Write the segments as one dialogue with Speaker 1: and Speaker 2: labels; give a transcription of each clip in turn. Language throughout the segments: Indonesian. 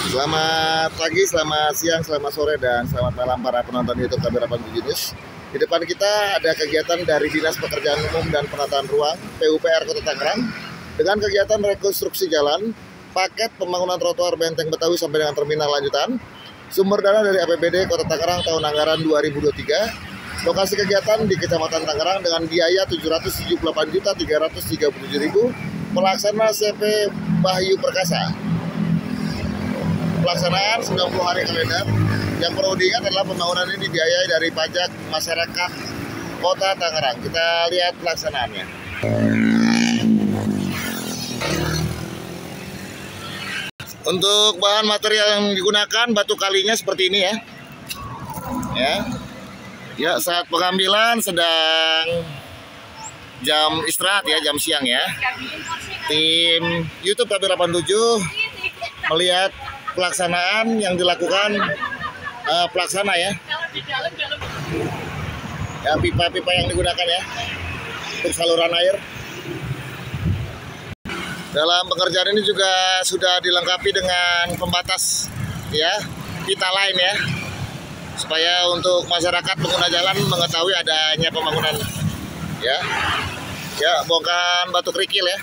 Speaker 1: Selamat pagi, selamat siang, selamat sore, dan selamat malam para penonton YouTube Tabir 87 News. Di depan kita ada kegiatan dari Dinas Pekerjaan Umum dan Penataan Ruang PUPR Kota Tangerang dengan kegiatan rekonstruksi jalan, paket pembangunan trotoar Benteng Betawi sampai dengan terminal lanjutan, sumber dana dari APBD Kota Tangerang tahun anggaran 2023. Lokasi kegiatan di Kecamatan Tangerang dengan biaya Rp778.337.000, pelaksana CP Bahyu Perkasa. Pelaksanaan 90 hari kalender. Yang perlu diingat adalah pembangunan ini dibiayai dari pajak masyarakat Kota Tangerang. Kita lihat pelaksanaannya. Untuk bahan material yang digunakan batu kalinya seperti ini ya. Ya, saat pengambilan sedang jam istirahat ya, jam siang ya. Tim YouTube Tabir 87 melihat pelaksanaan yang dilakukan pelaksana ya. Ya, pipa-pipa yang digunakan ya untuk saluran air. Dalam pengerjaan ini juga sudah dilengkapi dengan pembatas ya, pita lain ya, supaya untuk masyarakat pengguna jalan mengetahui adanya pembangunan ya. Ya, bongkahan batu kerikil ya.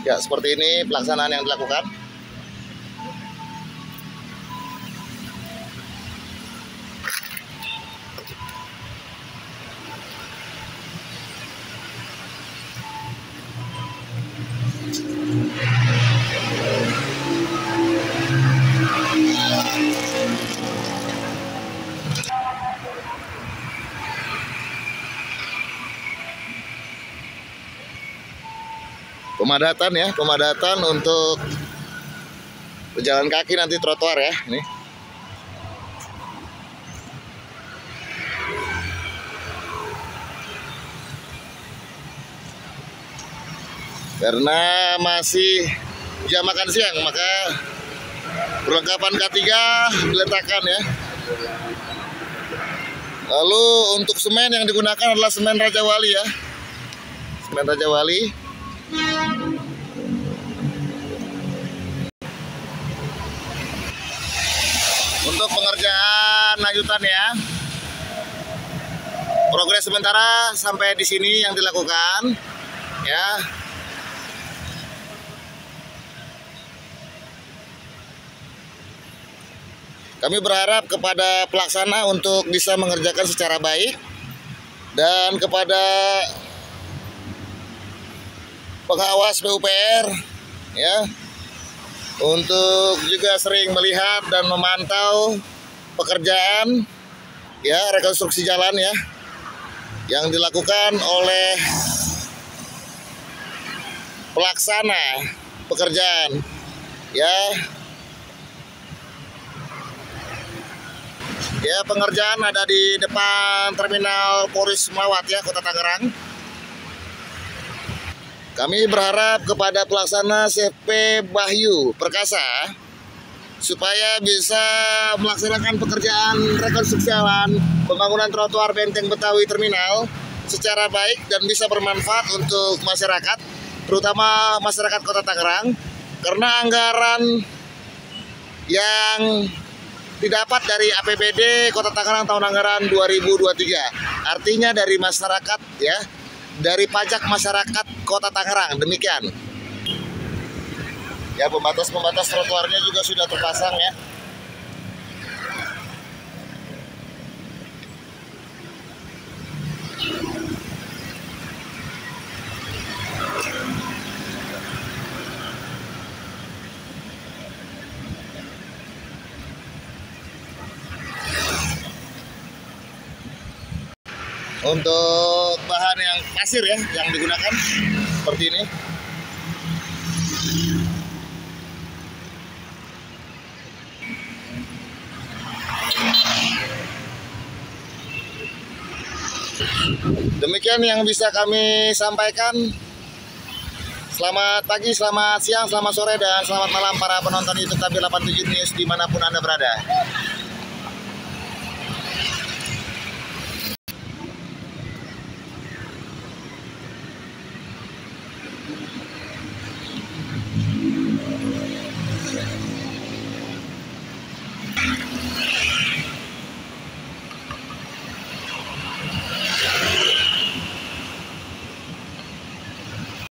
Speaker 1: Ya, seperti ini pelaksanaan yang dilakukan. Pemadatan ya, pemadatan untuk pejalan kaki nanti trotoar ya, ini. Karena masih jam makan siang, maka perlengkapan K3 diletakkan ya. Lalu untuk semen yang digunakan adalah semen Raja Wali ya. Semen Raja Wali. Untuk pengerjaan lanjutan ya, progres sementara sampai di sini yang dilakukan ya. Kami berharap kepada pelaksana untuk bisa mengerjakan secara baik, dan kepada pengawas PUPR ya, untuk juga sering melihat dan memantau pekerjaan ya, rekonstruksi jalan ya yang dilakukan oleh pelaksana pekerjaan ya. Ya, pengerjaan ada di depan Terminal Polres Melawat ya, Kota Tangerang. Kami berharap kepada pelaksana CP Bahyu Perkasa supaya bisa melaksanakan pekerjaan rekonstruksi jalan, pembangunan trotoar Benteng Betawi Terminal secara baik dan bisa bermanfaat untuk masyarakat, terutama masyarakat Kota Tangerang, karena anggaran yang didapat dari APBD Kota Tangerang tahun anggaran 2023. Artinya dari masyarakat ya, dari pajak masyarakat Kota Tangerang. Demikian. Ya, pembatas-pembatas trotoarnya juga sudah terpasang ya. Untuk bahan yang pasir ya yang digunakan seperti ini. Demikian yang bisa kami sampaikan. Selamat pagi, selamat siang, selamat sore, dan selamat malam para penonton YouTube Tabir 87 News dimanapun Anda berada.